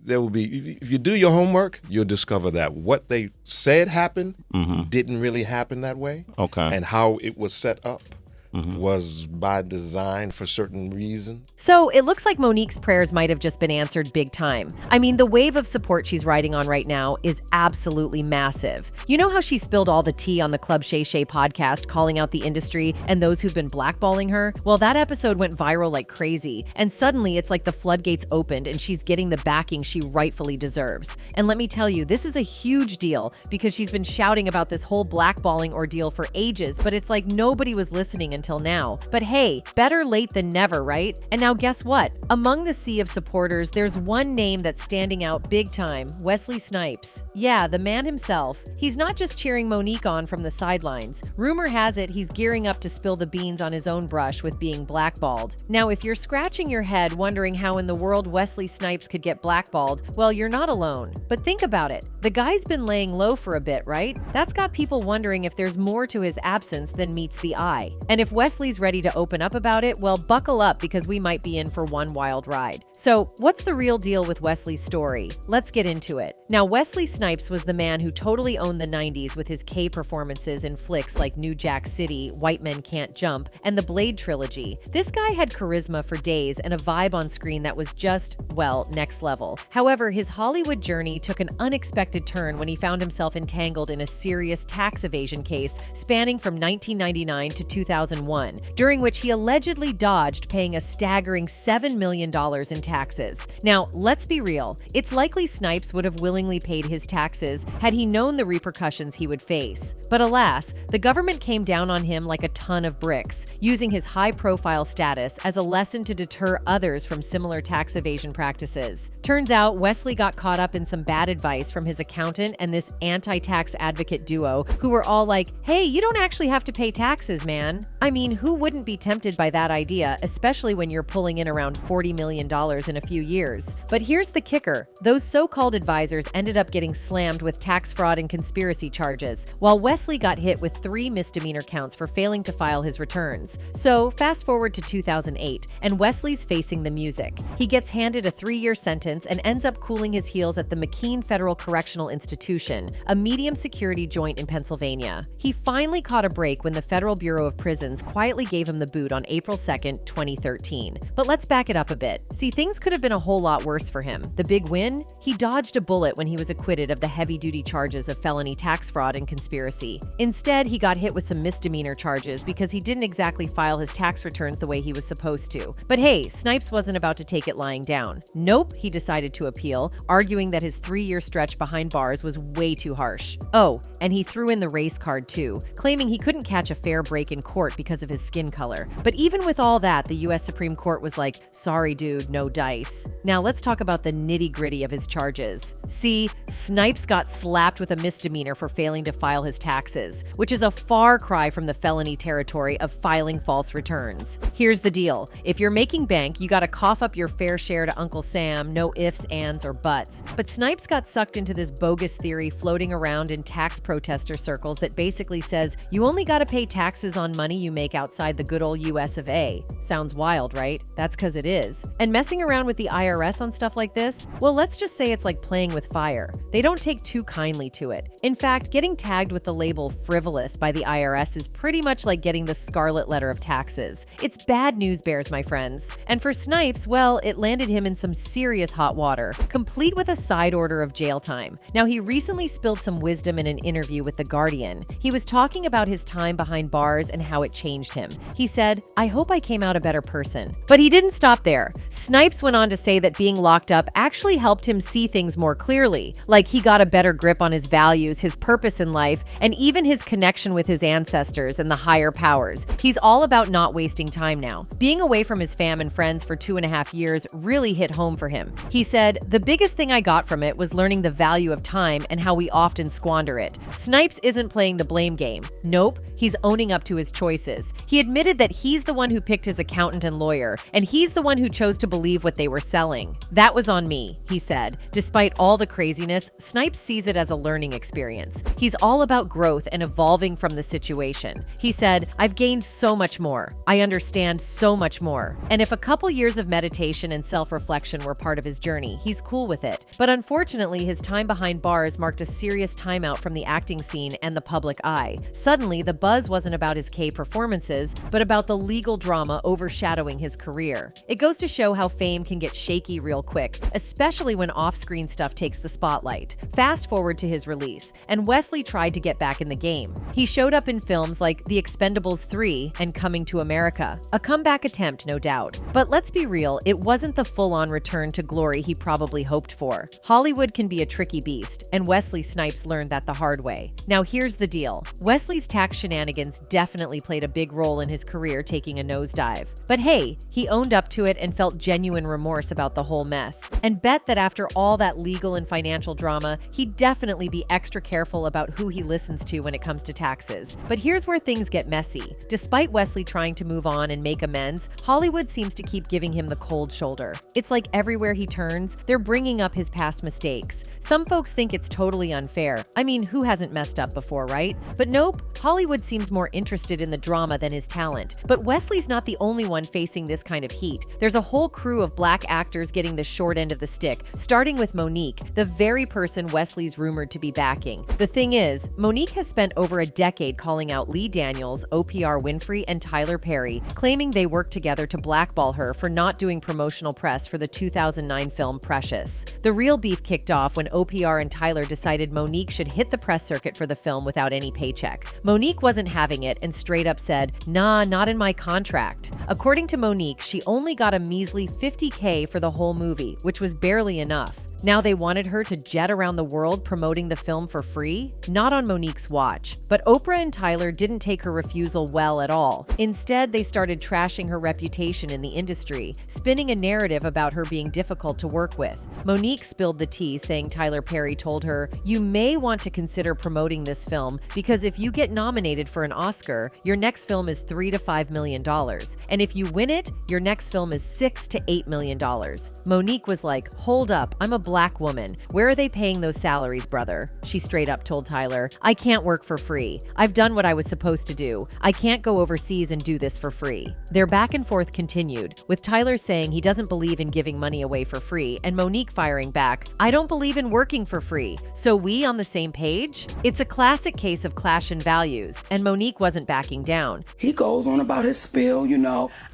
there will be, if you do your homework, you'll discover that what they said happened didn't really happen that way. Okay. And how it was set up was by design for certain reasons. So it looks like MoNique's prayers might have just been answered big time. I mean, the wave of support she's riding on right now is absolutely massive. You know how she spilled all the tea on the Club Shay Shay podcast, calling out the industry and those who've been blackballing her? Well, that episode went viral like crazy, and suddenly it's like the floodgates opened and she's getting the backing she rightfully deserves. And let me tell you, this is a huge deal because she's been shouting about this whole blackballing ordeal for ages, but it's like nobody was listening until now. But hey, better late than never, right? And now guess what? Among the sea of supporters, there's one name that's standing out big time: Wesley Snipes. Yeah, the man himself. He's not just cheering MoNique on from the sidelines. Rumor has it he's gearing up to spill the beans on his own brush with being blackballed. Now, if you're scratching your head wondering how in the world Wesley Snipes could get blackballed, well, you're not alone. But think about it. The guy's been laying low for a bit, right? That's got people wondering if there's more to his absence than meets the eye. And if Wesley's ready to open up about it, well, buckle up because we might be in for one wild ride. So, what's the real deal with Wesley's story? Let's get into it. Now, Wesley Snipes was the man who totally owned the 90s with his K performances in flicks like New Jack City, White Men Can't Jump, and the Blade trilogy. This guy had charisma for days and a vibe on screen that was just, well, next level. However, his Hollywood journey took an unexpected turn when he found himself entangled in a serious tax evasion case spanning from 1999 to 2001, during which he allegedly dodged paying a staggering $7 million in taxes. Now, let's be real. It's likely Snipes would have willingly paid his taxes had he known the repercussions he would face. But alas, the government came down on him like a ton of bricks, using his high-profile status as a lesson to deter others from similar tax evasion practices. Turns out, Wesley got caught up in some bad advice from his accountant and this anti-tax advocate duo who were all like, hey, you don't actually have to pay taxes, man. I mean, who wouldn't be tempted by that idea, especially when you're pulling in around $40 million in a few years? But here's the kicker. Those so-called advisors ended up getting slammed with tax fraud and conspiracy charges, while Wesley got hit with 3 misdemeanor counts for failing to file his returns. So, fast forward to 2008, and Wesley's facing the music. He gets handed a 3-year sentence and ends up cooling his heels at the McKean Federal Correctional Institution, a medium-security joint in Pennsylvania. He finally caught a break when the Federal Bureau of Prisons quietly gave him the boot on April 2nd, 2013. But let's back it up a bit. See, things could have been a whole lot worse for him. The big win? He dodged a bullet when he was acquitted of the heavy-duty charges of felony tax fraud and conspiracy. Instead, he got hit with some misdemeanor charges because he didn't exactly file his tax returns the way he was supposed to. But hey, Snipes wasn't about to take it lying down. Nope, he decided to appeal, arguing that his 3-year stretch behind bars was way too harsh. Oh, and he threw in the race card too, claiming he couldn't catch a fair break in court because of his skin color. But even with all that, the US Supreme Court was like, sorry dude, no dice. Now let's talk about the nitty-gritty of his charges. See, Snipes got slapped with a misdemeanor for failing to file his taxes, which is a far cry from the felony territory of filing false returns. Here's the deal. If you're making bank, you gotta cough up your fair share to Uncle Sam, no ifs, ands, or buts. But Snipes got sucked into this bogus theory floating around in tax protester circles that basically says you only gotta pay taxes on money you make outside the good old US of A. Sounds wild, right? That's because it is. And messing around with the IRS on stuff like this, well, let's just say it's like playing with fire. They don't take too kindly to it. In fact, getting tagged with the label frivolous by the IRS is pretty much like getting the scarlet letter of taxes. It's bad news bears, my friends. And for Snipes, well, it landed him in some serious hot water, complete with a side order of jail time. Now, he recently spilled some wisdom in an interview with The Guardian. He was talking about his time behind bars and how it changed him. He said, I hope I came out a better person. But he didn't stop there. Snipes went on to say that being locked up actually helped him see things more clearly, like he got a better grip on his values, his purpose in life, and even his connection with his ancestors and the higher powers. He's all about not wasting time now. Being away from his fam and friends for 2.5 years really hit home for him. He said, the biggest thing I got from it was learning the value of time and how we often squander it. Snipes isn't playing the blame game. Nope, he's owning up to his choices. He admitted that he's the one who picked his accountant and lawyer, and he's the one who chose to believe what they were selling. That was on me, he said, despite all the craziness, Snipes sees it as a learning experience. He's all about growth and evolving from the situation. He said, "I've gained so much more. I understand so much more." And if a couple years of meditation and self-reflection were part of his journey, he's cool with it. But unfortunately, his time behind bars marked a serious timeout from the acting scene and the public eye. Suddenly, the buzz wasn't about his K performances, but about the legal drama overshadowing his career. It goes to show how fame can get shaky real quick, especially when off-screen stuff takes the spotlight. Fast forward to his release, and Wesley tried to get back in the game. He showed up in films like The Expendables 3 and Coming to America. A comeback attempt, no doubt. But let's be real, it wasn't the full-on return to glory he probably hoped for. Hollywood can be a tricky beast, and Wesley Snipes learned that the hard way. Now here's the deal. Wesley's tax shenanigans definitely played a big role in his career taking a nosedive. But hey, he owned up to it and felt genuine remorse about the whole mess. And bet that after all that legal and financial drama, he'd definitely be extra careful about who he listens to when it comes to taxes. But here's where things get messy. Despite Wesley trying to move on and make amends, Hollywood seems to keep giving him the cold shoulder. It's like everywhere he turns, they're bringing up his past mistakes. Some folks think it's totally unfair. I mean, who hasn't messed up before, right? But nope, Hollywood seems more interested in the drama than his talent. But Wesley's not the only one facing this kind of heat. There's a whole crew of black actors getting the short end of the stick, starting with MoNique, the very person Wesley's rumored to be backing. The thing is, MoNique has spent over a decade calling out Lee Daniels, OPR Winfrey, and Tyler Perry, claiming they worked together to blackball her for not doing promotional press for the 2009 film Precious. The real beef kicked off when OPR and Tyler decided MoNique should hit the press circuit for the film without any paycheck. MoNique wasn't having it and straight up said, "Nah, not in my contract." According to MoNique, she only got a measly $50K for the whole movie, which was barely enough. Now they wanted her to jet around the world promoting the film for free? Not on MoNique's watch. But Oprah and Tyler didn't take her refusal well at all. Instead, they started trashing her reputation in the industry, spinning a narrative about her being difficult to work with. MoNique spilled the tea, saying Tyler Perry told her, "You may want to consider promoting this film because if you get nominated for an Oscar, your next film is $3 to $5 million. And if you win it, your next film is $6 to $8 million. MoNique was like, "Hold up, I'm a black woman. Where are they paying those salaries, brother?" She straight up told Tyler, "I can't work for free. I've done what I was supposed to do. I can't go overseas and do this for free." Their back and forth continued, with Tyler saying he doesn't believe in giving money away for free, and MoNique firing back, "I don't believe in working for free. So we on the same page?" It's a classic case of clash in values, and MoNique wasn't backing down. He goes on about his spiel,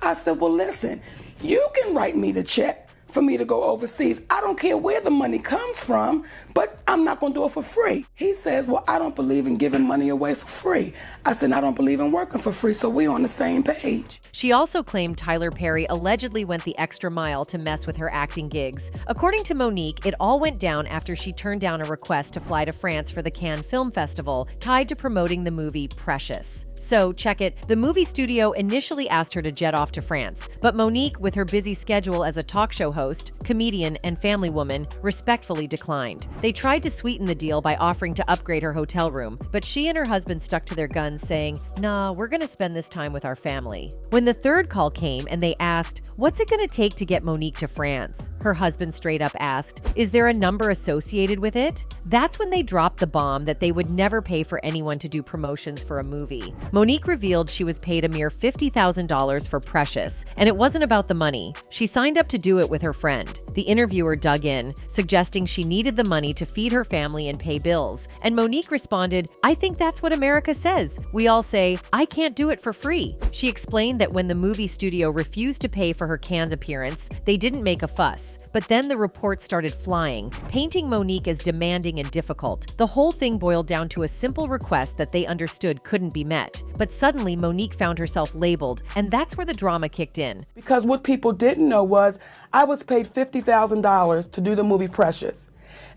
I said, "Well, listen, you can write me the check for me to go overseas. I don't care where the money comes from, but I'm not going to do it for free." He says, "Well, I don't believe in giving money away for free." I said, "I don't believe in working for free, so we're on the same page." She also claimed Tyler Perry allegedly went the extra mile to mess with her acting gigs. According to MoNique, it all went down after she turned down a request to fly to France for the Cannes Film Festival, tied to promoting the movie Precious. So, check it, the movie studio initially asked her to jet off to France, but MoNique, with her busy schedule as a talk show host, comedian, and family woman, respectfully declined. They tried to sweeten the deal by offering to upgrade her hotel room, but she and her husband stuck to their guns, saying, "Nah, we're gonna spend this time with our family." When the third call came and they asked, "What's it gonna take to get MoNique to France?" her husband straight up asked, "Is there a number associated with it?" That's when they dropped the bomb that they would never pay for anyone to do promotions for a movie. MoNique revealed she was paid a mere $50,000 for Precious, and it wasn't about the money. She signed up to do it with her friend. The interviewer dug in, suggesting she needed the money to feed her family and pay bills. And MoNique responded, "I think that's what America says. We all say, I can't do it for free." She explained that when the movie studio refused to pay for her Cannes appearance, they didn't make a fuss. But then the reports started flying, painting MoNique as demanding and difficult. The whole thing boiled down to a simple request that they understood couldn't be met. But suddenly, MoNique found herself labeled, and that's where the drama kicked in. Because what people didn't know was I was paid $50,000 to do the movie Precious.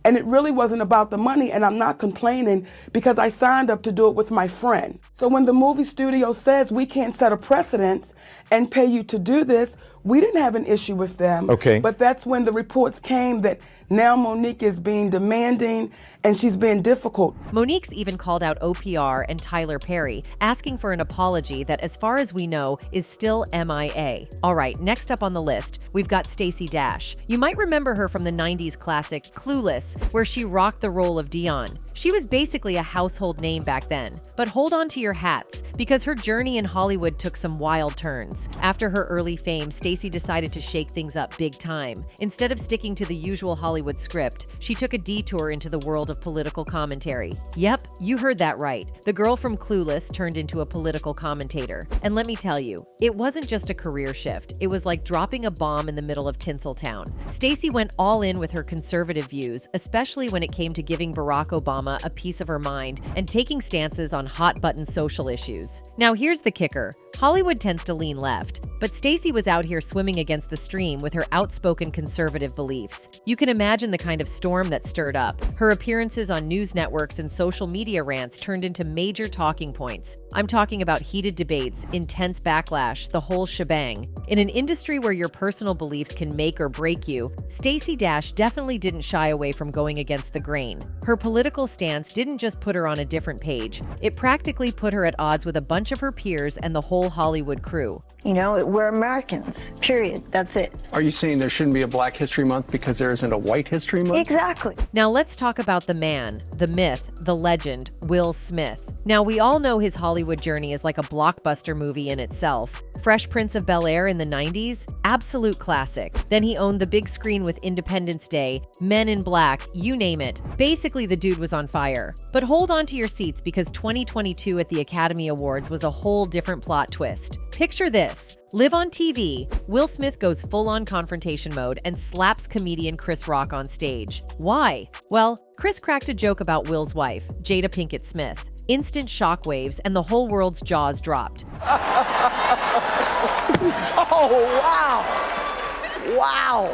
And it really wasn't about the money, and I'm not complaining because I signed up to do it with my friend. So when the movie studio says we can't set a precedent and pay you to do this, we didn't have an issue with them. Okay. But that's when the reports came that now MoNique is being demanding and she's being difficult. MoNique's even called out OPR and Tyler Perry, asking for an apology that, as far as we know, is still MIA. All right, next up on the list, we've got Stacy Dash. You might remember her from the 90s classic Clueless, where she rocked the role of Dion. She was basically a household name back then. But hold on to your hats, because her journey in Hollywood took some wild turns. After her early fame, Stacy decided to shake things up big time. Instead of sticking to the usual Hollywood script, she took a detour into the world of political commentary. Yep, you heard that right. The girl from Clueless turned into a political commentator. And let me tell you, it wasn't just a career shift. It was like dropping a bomb in the middle of Tinseltown. Stacy went all in with her conservative views, especially when it came to giving Barack Obama a piece of her mind and taking stances on hot-button social issues. Now here's the kicker. Hollywood tends to lean left, but Stacy was out here swimming against the stream with her outspoken conservative beliefs. You can imagine the kind of storm that stirred up. Her appearances on news networks and social media rants turned into major talking points. I'm talking about heated debates, intense backlash, the whole shebang. In an industry where your personal beliefs can make or break you, Stacy Dash definitely didn't shy away from going against the grain. Her political stance didn't just put her on a different page, it practically put her at odds with a bunch of her peers and the whole Hollywood crew. You know, we're Americans, period. That's it. Are you saying there shouldn't be a Black History Month because there isn't a White History Month? Exactly. Now let's talk about the man, the myth, the legend, Will Smith. Now, we all know his Hollywood journey is like a blockbuster movie in itself. Fresh Prince of Bel-Air in the 90s? Absolute classic. Then he owned the big screen with Independence Day, Men in Black, you name it. Basically, the dude was on fire. But hold on to your seats because 2022 at the Academy Awards was a whole different plot twist. Picture this. Live on TV, Will Smith goes full-on confrontation mode and slaps comedian Chris Rock on stage. Why? Well, Chris cracked a joke about Will's wife, Jada Pinkett Smith. Instant shockwaves and the whole world's jaws dropped. Oh, wow. Wow.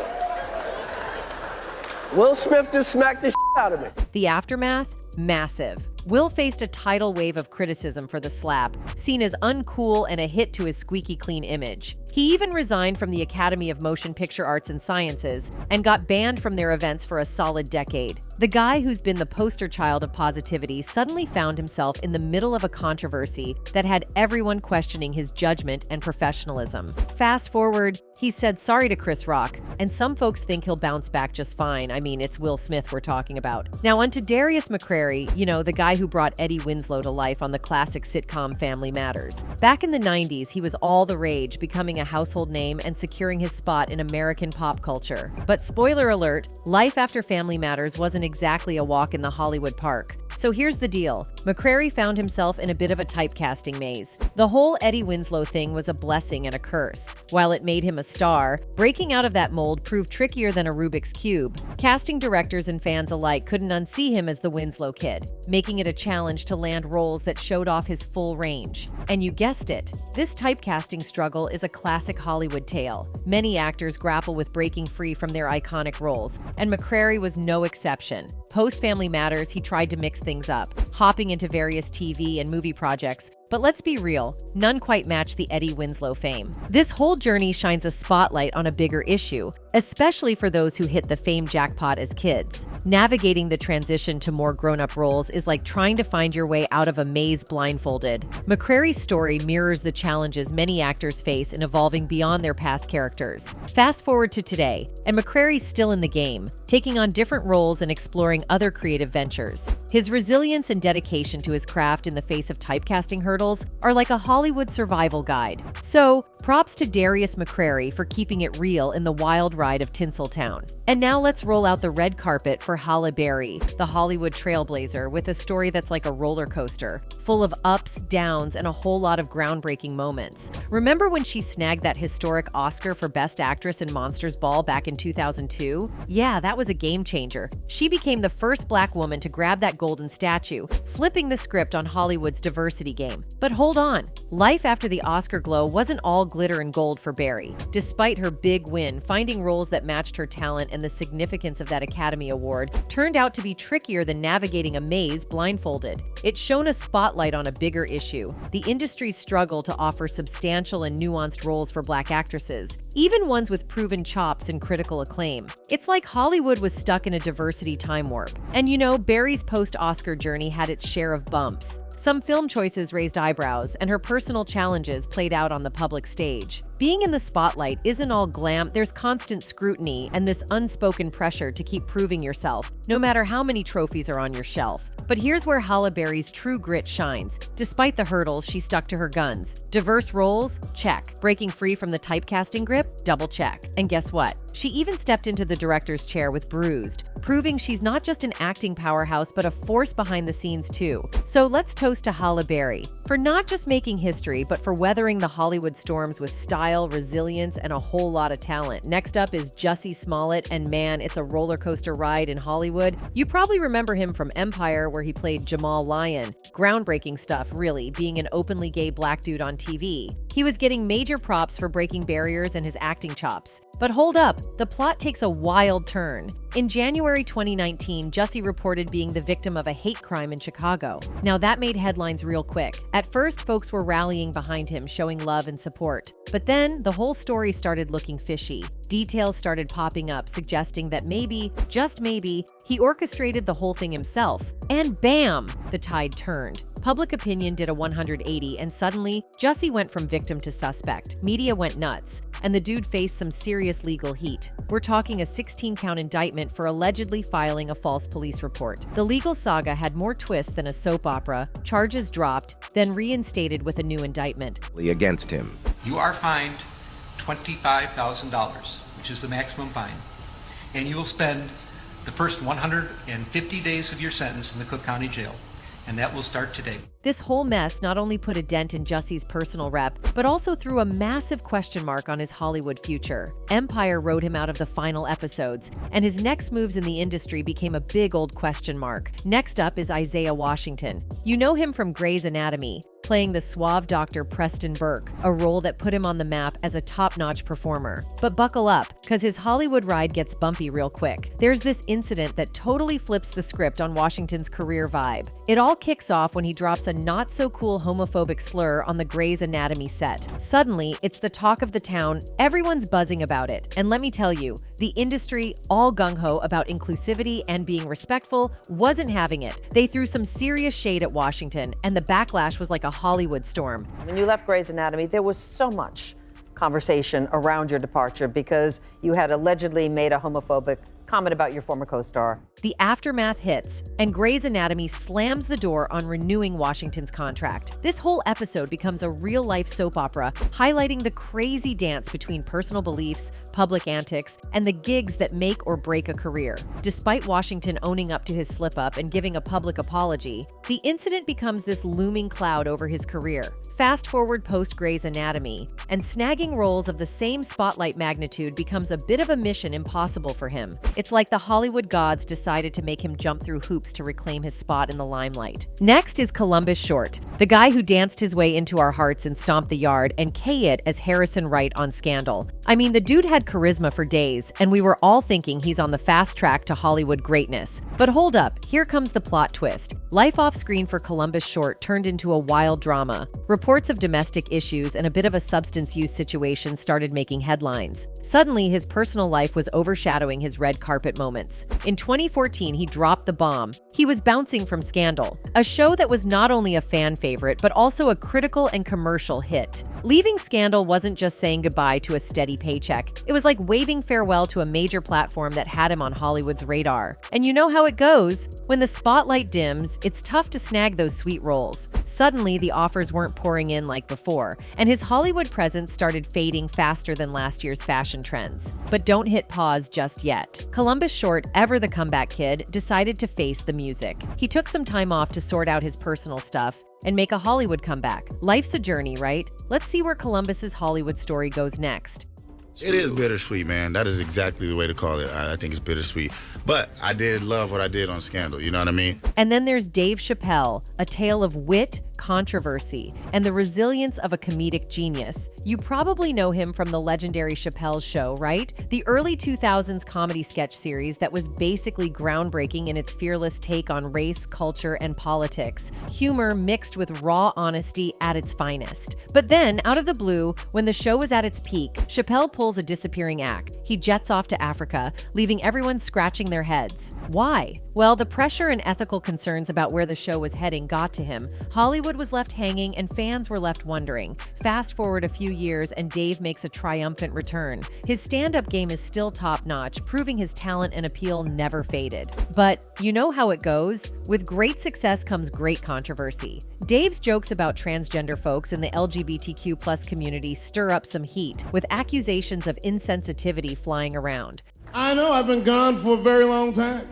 Will Smith just smacked the shit out of me. The aftermath? Massive. Will faced a tidal wave of criticism for the slap, seen as uncool and a hit to his squeaky clean image. He even resigned from the Academy of Motion Picture Arts and Sciences and got banned from their events for a solid decade. The guy who's been the poster child of positivity suddenly found himself in the middle of a controversy that had everyone questioning his judgment and professionalism. Fast forward, he said sorry to Chris Rock, and some folks think he'll bounce back just fine. I mean, it's Will Smith we're talking about. Now onto Darius McCrary, you know, the guy who brought Eddie Winslow to life on the classic sitcom Family Matters. Back in the 90s, he was all the rage, becoming a household name and securing his spot in American pop culture. But spoiler alert, life after Family Matters wasn't exactly a walk in the Hollywood park. So here's the deal. McCrary found himself in a bit of a typecasting maze. The whole Eddie Winslow thing was a blessing and a curse. While it made him a star, breaking out of that mold proved trickier than a Rubik's Cube. Casting directors and fans alike couldn't unsee him as the Winslow Kid, making it a challenge to land roles that showed off his full range. And you guessed it, this typecasting struggle is a classic Hollywood tale. Many actors grapple with breaking free from their iconic roles, and McCrary was no exception. Post-Family Matters, he tried to mix things up, hopping into various TV and movie projects. But let's be real, none quite match the Eddie Winslow fame. This whole journey shines a spotlight on a bigger issue, especially for those who hit the fame jackpot as kids. Navigating the transition to more grown-up roles is like trying to find your way out of a maze blindfolded. McCrary's story mirrors the challenges many actors face in evolving beyond their past characters. Fast forward to today, and McCrary's still in the game, taking on different roles and exploring other creative ventures. His resilience and dedication to his craft in the face of typecasting hurdles are like a Hollywood survival guide. So, props to Darius McCrary for keeping it real in the wild ride of Tinseltown. And now let's roll out the red carpet for Halle Berry, the Hollywood trailblazer, with a story that's like a roller coaster, full of ups, downs, and a whole lot of groundbreaking moments. Remember when she snagged that historic Oscar for Best Actress in Monsters Ball back in 2002? Yeah, that was a game changer. She became the first Black woman to grab that golden statue, flipping the script on Hollywood's diversity game. But hold on, life after the Oscar glow wasn't all glitter and gold for Barry. Despite her big win, finding roles that matched her talent and the significance of that Academy Award turned out to be trickier than navigating a maze blindfolded. It shone a spotlight on a bigger issue: the industry's struggle to offer substantial and nuanced roles for Black actresses, even ones with proven chops and critical acclaim. It's like Hollywood was stuck in a diversity time warp. And you know, Barry's post-Oscar journey had its share of bumps. Some film choices raised eyebrows, and her personal challenges played out on the public stage. Being in the spotlight isn't all glam. There's constant scrutiny and this unspoken pressure to keep proving yourself, no matter how many trophies are on your shelf. But here's where Halle Berry's true grit shines. Despite the hurdles, she stuck to her guns. Diverse roles? Check. Breaking free from the typecasting grip? Double check. And guess what? She even stepped into the director's chair with Bruised, proving she's not just an acting powerhouse, but a force behind the scenes too. So let's toast to Halle Berry for not just making history, but for weathering the Hollywood storms with style, resilience, and a whole lot of talent. Next up is Jussie Smollett, and man, it's a roller coaster ride in Hollywood. You probably remember him from Empire, where he played Jamal Lyon. Groundbreaking stuff, really, being an openly gay Black dude on TV. He was getting major props for breaking barriers and his acting chops. But hold up, the plot takes a wild turn. In January 2019, Jussie reported being the victim of a hate crime in Chicago. Now that made headlines real quick. At first, folks were rallying behind him, showing love and support. But then, the whole story started looking fishy. Details started popping up, suggesting that maybe, just maybe, he orchestrated the whole thing himself. And bam! The tide turned. Public opinion did a 180, and suddenly, Jussie went from victim to suspect. Media went nuts, and the dude faced some serious legal heat. We're talking a 16-count indictment for allegedly filing a false police report. The legal saga had more twists than a soap opera, charges dropped, then reinstated with a new indictment. Against him. You are fined $25,000, which is the maximum fine, and you will spend the first 150 days of your sentence in the Cook County Jail, and that will start today. This whole mess not only put a dent in Jussie's personal rep, but also threw a massive question mark on his Hollywood future. Empire wrote him out of the final episodes, and his next moves in the industry became a big old question mark. Next up is Isaiah Washington. You know him from Grey's Anatomy, playing the suave Dr. Preston Burke, a role that put him on the map as a top-notch performer. But buckle up, because his Hollywood ride gets bumpy real quick. There's this incident that totally flips the script on Washington's career vibe. It all kicks off when he drops a not-so-cool homophobic slur on the Grey's Anatomy set. Suddenly, it's the talk of the town, everyone's buzzing about it. And let me tell you, the industry, all gung-ho about inclusivity and being respectful, wasn't having it. They threw some serious shade at Washington, and the backlash was like a Hollywood storm. When you left Grey's Anatomy, there was so much conversation around your departure because you had allegedly made a homophobic comment about your former co-star. The aftermath hits, and Grey's Anatomy slams the door on renewing Washington's contract. This whole episode becomes a real-life soap opera, highlighting the crazy dance between personal beliefs, public antics, and the gigs that make or break a career. Despite Washington owning up to his slip-up and giving a public apology, the incident becomes this looming cloud over his career. Fast forward post-Grey's Anatomy, and snagging roles of the same spotlight magnitude becomes a bit of a mission impossible for him. It's like the Hollywood gods decided to make him jump through hoops to reclaim his spot in the limelight. Next is Columbus Short, the guy who danced his way into our hearts and stomped the yard, and K it as Harrison Wright on Scandal. I mean, the dude had charisma for days, and we were all thinking he's on the fast track to Hollywood greatness. But hold up, here comes the plot twist. Life off screen for Columbus Short turned into a wild drama. Reports of domestic issues and a bit of a substance use situation started making headlines. Suddenly, his personal life was overshadowing his red carpet moments. In 2014, he dropped the bomb. He was bouncing from Scandal, a show that was not only a fan favorite, but also a critical and commercial hit. Leaving Scandal wasn't just saying goodbye to a steady paycheck. It was like waving farewell to a major platform that had him on Hollywood's radar. And you know how it goes. When the spotlight dims, it's tough to snag those sweet roles. Suddenly, the offers weren't pouring in like before, and his Hollywood presence started fading faster than last year's fashion trends. But don't hit pause just yet. Columbus Short, ever the comeback kid, decided to face the music. He took some time off to sort out his personal stuff and make a Hollywood comeback. Life's a journey, right? Let's see where Columbus's Hollywood story goes next. It is bittersweet, man. That is exactly the way to call it. I think it's bittersweet. But I did love what I did on Scandal, you know what I mean? And then there's Dave Chappelle, a tale of wit, controversy, and the resilience of a comedic genius. You probably know him from the legendary Chappelle's Show, right? The early 2000s comedy sketch series that was basically groundbreaking in its fearless take on race, culture, and politics. Humor mixed with raw honesty at its finest. But then, out of the blue, when the show was at its peak, Chappelle pulls a disappearing act. He jets off to Africa, leaving everyone scratching their heads. Why? Well, the pressure and ethical concerns about where the show was heading got to him. Hollywood was left hanging and fans were left wondering. Fast forward a few years and Dave makes a triumphant return. His stand-up game is still top-notch, proving his talent and appeal never faded. But you know how it goes? With great success comes great controversy. Dave's jokes about transgender folks in the LGBTQ+ community stir up some heat, with accusations of insensitivity flying around. I know I've been gone for a very long time.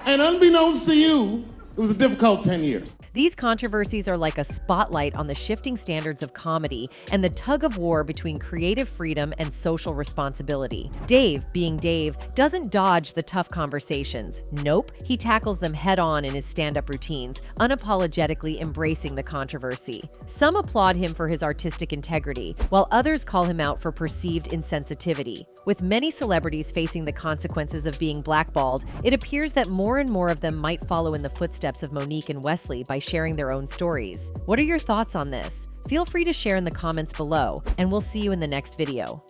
And unbeknownst to you, it was a difficult 10 years. These controversies are like a spotlight on the shifting standards of comedy and the tug of war between creative freedom and social responsibility. Dave, being Dave, doesn't dodge the tough conversations. Nope, he tackles them head-on in his stand-up routines, unapologetically embracing the controversy. Some applaud him for his artistic integrity, while others call him out for perceived insensitivity. With many celebrities facing the consequences of being blackballed, it appears that more and more of them might follow in the footsteps of MoNique and Wesley by sharing their own stories. What are your thoughts on this? Feel free to share in the comments below, and we'll see you in the next video.